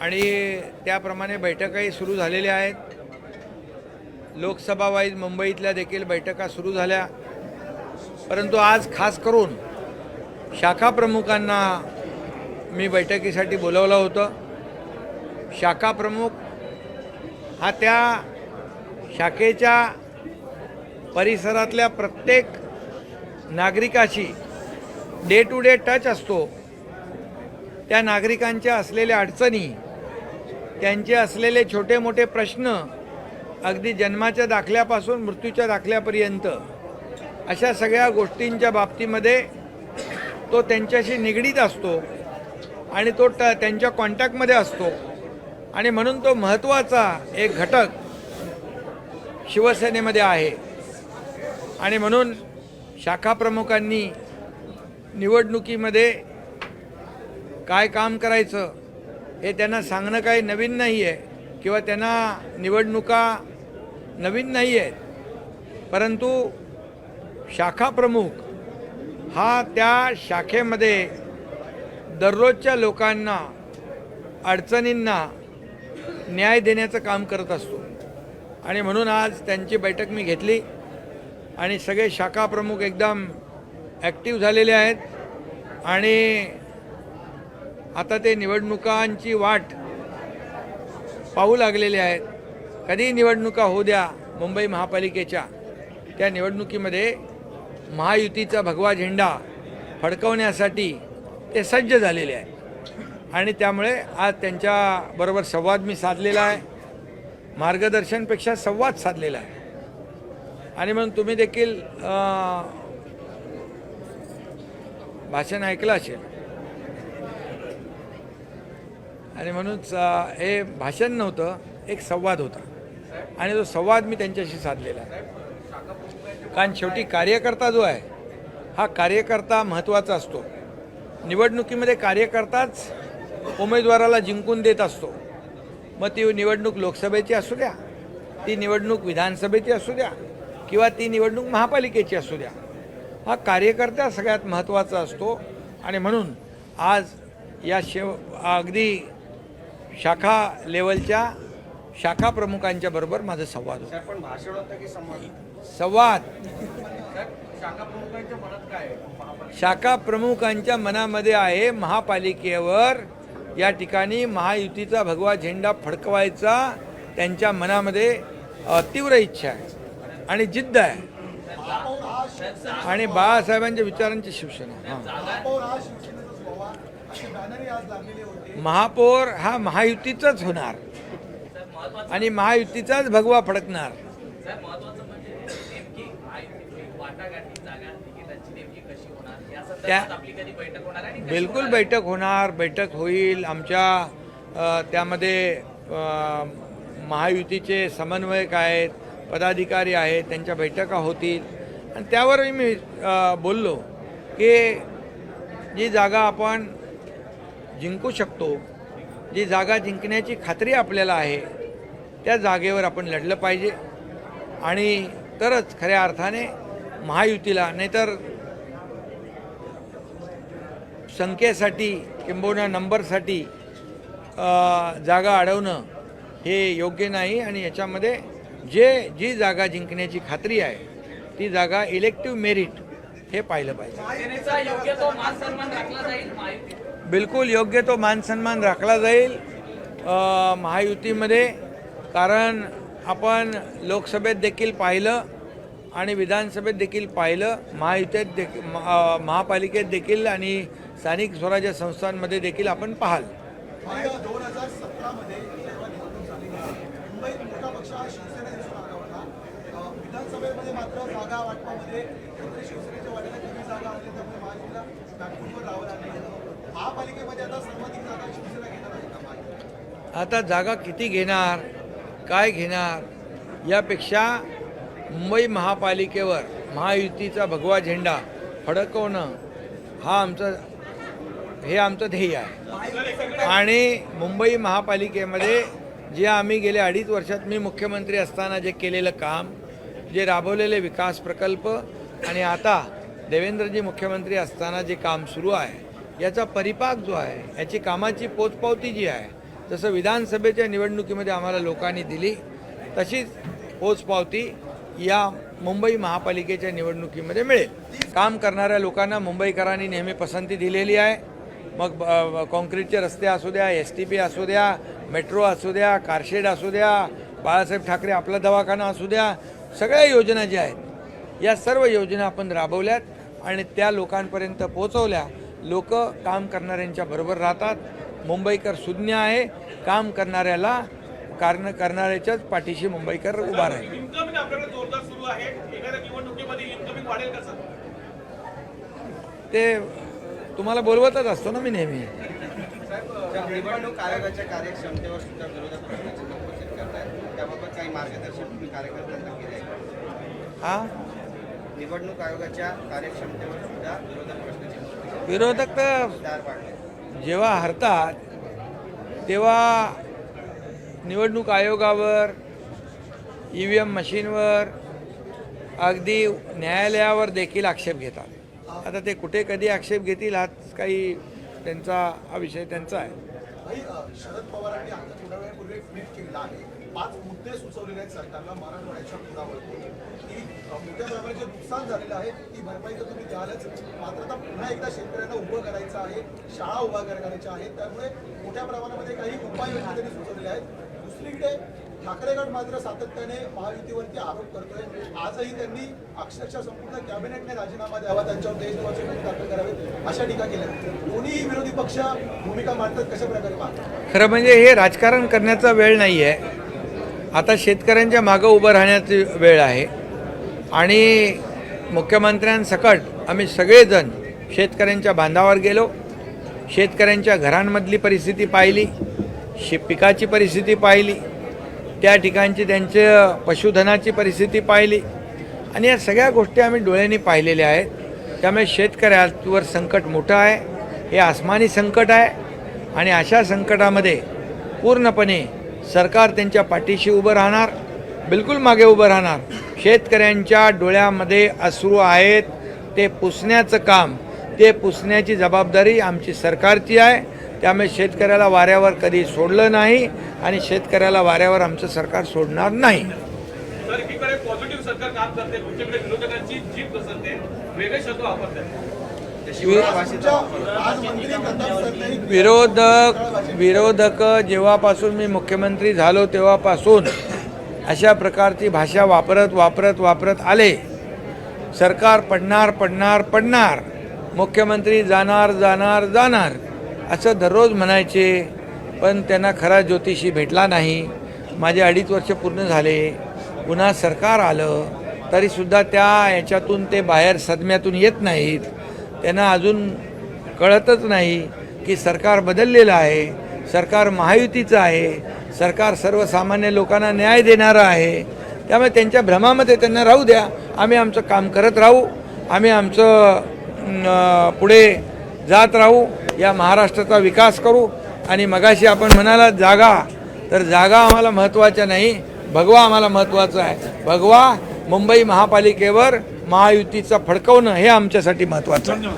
आणि त्याप्रमाणे बैठकाही सुरू झालेल्या आहेत। लोकसभा वाईज मुंबईतल्या देखील बैठका सुरू झाल्या, परंतु आज खास करून शाखा प्रमुखांना मी बैठकीसाठी बोलवलं होतं। शाखा प्रमुख हा त्या शाखेच्या परिसरातल्या प्रत्येक नागरिकाशी डे टू डे टच असतो। त्या नागरिकांच्या असलेल्या अडचणी, त्यांचे असलेले छोटे मोठे प्रश्न, अगदी जन्माच्या दाखल्यापासून मृत्यूच्या दाखल्यापर्यंत अशा सगळ्या गोष्टींच्या बाबतीमध्ये तो त्यांच्याशी निगडीत असतो आणि तो त्यांच्या कॉन्टॅक्टमध्ये असतो आणि म्हणून तो महत्त्वाचा एक घटक शिवसेनेमध्ये आहे। आणि म्हणून शाखा प्रमुखांनी निवडणुकीमध्ये काय काम करायचं हे त्यांना सांगणं काही नवीन नाही आहे किंवा त्यांना निवडणुका नवीन नाही आहेत, परंतु शाखा प्रमुख हा त्या शाखेमध्ये दररोजच्या लोकांना, अडचणींना न्याय देण्याचं काम करत असतो। आणि म्हणून आज त्यांची बैठक मी घेतली आणि सगळे शाखा प्रमुख एकदम ॲक्टिव्ह झालेले आहेत आणि आता ते निवडणुकांची वाट पाहू लागलेले आहेत। कधी निवडणुका होऊ द्या मुंबई महापालिकेच्या, त्या निवडणुकीमध्ये महायुतीचा भगवा झेंडा फडकवण्यासाठी ते सज्ज झालेले आहेत आणि त्यामुळे आज त्यांच्याबरोबर संवाद मी साधलेला आहे, मार्गदर्शनपेक्षा संवाद साधलेला आहे। आणि म्हणून तुम्ही देखील भाषण ऐकलं असेल आणि म्हणून हे भाषण नव्हतं, एक संवाद होता आणि तो संवाद मी त्यांच्याशी साधलेला आहे। कारण शेवटी कार्यकर्ता जो आहे हा कार्यकर्ता महत्त्वाचा असतो। निवडणुकीमध्ये कार्यकर्ताच उमेदवाराला जिंकून देत असतो। मग ती निवडणूक लोकसभेची असू द्या, ती निवडणूक विधानसभेची असू द्या किंवा ती निवडणूक महापालिकेची असू द्या, हा कार्यकर्ता सगळ्यात महत्त्वाचा असतो। आणि म्हणून आज या अगदी शाखा लेवलच्या शाखा प्रमुखांच्या बरोबर माझा संवाद होता। संवाद शाखा प्रमुखांच्या मनामध्ये आहे महापालिकेवर या ठिकाणी महायुतीचा भगवा झेंडा फडकवायचा त्यांच्या मनामध्ये तीव्र इच्छा आहे आणि जिद्द आहे आणि बाळासाहेबांच्या विचारांची शिवसेना। महापौर हा महायुतीचाच होणार आणि महायुतीचाच भगवा फडकणार। त्या बिलकुल बैठक होणार, बैठक होईल। आमच्या त्यामध्ये महायुतीचे समन्वयक आहेत, पदाधिकारी आहेत, त्यांच्या बैठका होतील आणि त्यावरही मी बोललो की जी जागा आपण जिंकू शकतो, जी जागा जिंकण्याची खात्री आपल्याला आहे, त्या जागेवर आपण लढलं पाहिजे आणि तरच खऱ्या अर्थाने महायुतीला, नाहीतर संख्येसाठी किंबहुना नंबरसाठी जागा अडवणं हे योग्य नाही। आणि याच्यामध्ये जी जागा जिंकण्याची खात्री आहे ती जागा इलेक्टिव्ह मेरिट हे पाहिलं पाहिजे। बिलकुल योग्य तो मान सन्मान राखला जाईल महायुतीमध्ये, कारण आपण लोकसभेत देखील पाहिलं आणि विधानसभेत देखील पाहिलं, महायुतीत देखील, महापालिकेत देखील आणि स्थानिक स्वराज्य संस्थांमध्ये देखील आपण पाहाल। 2017 मध्ये मुंबईत मोठा पक्ष हा शिवसेना दिसून आला होता। विधानसभेमध्ये मात्र जागा वाटपामध्ये शिवसेनेच्या वाट्याला कमी जागा आली, त्यामुळे महायुतीला नागपूरवर राहावं लागलं। महापालिकेमध्ये आता सर्वाधिक जागा शिवसेना घेणार आहे का? आता जागा किती घेणार, काय घेणार यापेक्षा मुंबई महापालिकेवर महायुतीचा भगवा झेंडा फडकवणं हे आमचं ध्येय आहे। आणि मुंबई महापालिकेमध्ये जे आम्ही गेल्या 2.5 वर्षात मी मुख्यमंत्री असताना जे केलेलं काम, जे राबवलेले विकास प्रकल्प आणि आता देवेंद्रजी मुख्यमंत्री असताना जे काम सुरू आहे, याचा परिपाक जो आहे, याची कामाची पोचपावती जी आहे जसं विधानसभेच्या निवडणुकीमध्ये आम्हाला लोकांनी दिली तशीच पोचपावती या मुंबई महापालिकेच्या निवडणुकीमध्ये मिळेल। काम करणाऱ्या लोकांना मुंबईकरांनी नेहमी पसंती दिलेली आहे। मग कॉन्क्रीटचे रस्ते असू द्या, STP असू द्या, मेट्रो असू द्या, कारशेड असू द्या, बाळासाहेब ठाकरे आपला दवाखाना असू द्या, सगळ्या योजना ज्या आहेत या सर्व योजना आपण राबवल्यात आणि त्या लोकांपर्यंत पोहोचवल्या। लोक काम करणाऱ्यांच्या बरोबर राहतात। मुंबईकर शून्य आहे, काम करणाऱ्याला करणाऱ्याच्याच पाठीशी मुंबईकर उभा राहील। इन्कमिंग आपल्याकडे जोरदार सुरू आहे, येणाऱ्या निवडणुकीमध्ये इन्कमिंग वाढेल का सर? ते तुम्हाला बोलवतच असतो ना मी नेहमी। निवडणूक आयोगाच्या कार्यक्षमतेवर सुद्धा विरोधक प्रश्नचिन्ह उपस्थित करतायत, त्याबाबत काही मार्गदर्शन तुम्ही कार्यकर्त्यांना केले आहे? हा, निवडणूक आयोगाच्या कार्यक्षमतेवर सुद्धा विरोधक प्रश्नचिन्ह विरोधक तर दार पाडले। जेव्हा हरतात तेव्हा निवडणूक आयोगावर, EVM मशीनवर, अगदी न्यायालयावर देखील आक्षेप घेतात। आता ते कुठे कधी आक्षेप घेतील हा काही त्यांचा हा विषय त्यांचा आहे। भाई, शरद पवारांनी आता थोड्या वेळापूर्वी एक ट्विट केलं आहे, 5 मुद्दे सुचवलेले आहेत सरकारला मराठवाड्याच्या पुरावरती की मोठ्या प्रमाणाचे नुकसान झालेलं आहे, ती भरपाई तर तुम्ही द्यालच, मात्र आता पुन्हा एकदा शेतकऱ्यांना उभं करायचं आहे, शाळा उभा करायच्या आहेत, त्यामुळे मोठ्या प्रमाणामध्ये काही उपाययोजना त्यांनी सुचवलेल्या आहेत। दुसरीकडे ठाकरे गट मात्र सातत्याने महायुतीवरती आरोप करतोय। आजही त्यांनी अक्षरशः संपूर्ण कॅबिनेटने राजीनामा द्यावा, त्यांच्यावर देशद्रोहाचे गुन्हे दाखल करावेत अशा टीका केल्या। दोन्ही विरोधी पक्ष भूमिका मांडतात, कशा प्रकारे मांडतात? खरं म्हणजे हे राजकारण करण्याचा वेळ नाही आहे, आता शेतकऱ्यांच्या मागं उभं राहण्याची वेळ आहे आणि मुख्यमंत्र्यांसकट आम्ही सगळेजण शेतकऱ्यांच्या बांधावर गेलो, शेतकऱ्यांच्या घरांमधली परिस्थिती पाहिली, पिकाची परिस्थिती पाहिली, त्या ठिकाणची त्यांच्या पशुधनाची परिस्थिती पाहिली आणि या सगळ्या गोष्टी आम्ही डोळ्यांनी पाहिलेल्या आहेत। त्यामुळे शेतकऱ्यावर संकट मोठं आहे, हे आसमानी संकट आहे आणि अशा संकटामध्ये पूर्णपणे सरकार त्यांच्या पाठीशी उभं राहणार, बिलकुल मागे उभं राहणार। शेतकऱ्यांच्या डोळ्यामध्ये अश्रू आहेत, ते पुसण्याचं काम, ते पुसण्याची जबाबदारी आमची सरकारची आहे। त्यामुळे शेतकऱ्याला वाऱ्यावर कधी सोडलं नाही आणि शेतकऱ्याला वाऱ्यावर आमचं सरकार सोडणार नाही। सर, एकीकडे पॉझिटिव्ह सरकार काम करते, दुसरीकडे विरोधकांची जीभ घसरते, वेगळे शब्द वापरतात। आज मंत्री प्रताप सरनाईक विरोधक जेव्हापासून मी मुख्यमंत्री झालो तेव्हापासून अशा प्रकारची भाषा वापरत आले। सरकार पडणार, मुख्यमंत्री जाणार असं दररोज म्हणायचे, पण त्यांना खरा ज्योतिषी भेटला नाही। माझे 2.5 वर्ष पूर्ण झाले, पुन्हा सरकार आलं तरीसुद्धा त्या याच्यातून ते बाहेर सदम्यातून येत नाहीत। त्यांना अजून कळतच नाही की सरकार बदललेलं आहे, सरकार महायुतीचं आहे, सरकार सर्वसामान्य लोकांना न्याय देणारं आहे। त्यामुळे त्यांच्या भ्रमामध्ये त्यांना राहू द्या, आम्ही आमचं काम करत राहू, आम्ही आमचं पुढे जात राहू, या महाराष्ट्राचा विकास करू। आणि मगाशी आपण म्हणाला जागा, तर जागा आम्हाला महत्त्वाच्या नाही, भगवा आम्हाला महत्त्वाचं आहे। भगवा मुंबई महापालिकेवर महायुतीचं फडकवणं हे आमच्यासाठी महत्त्वाचं आहे।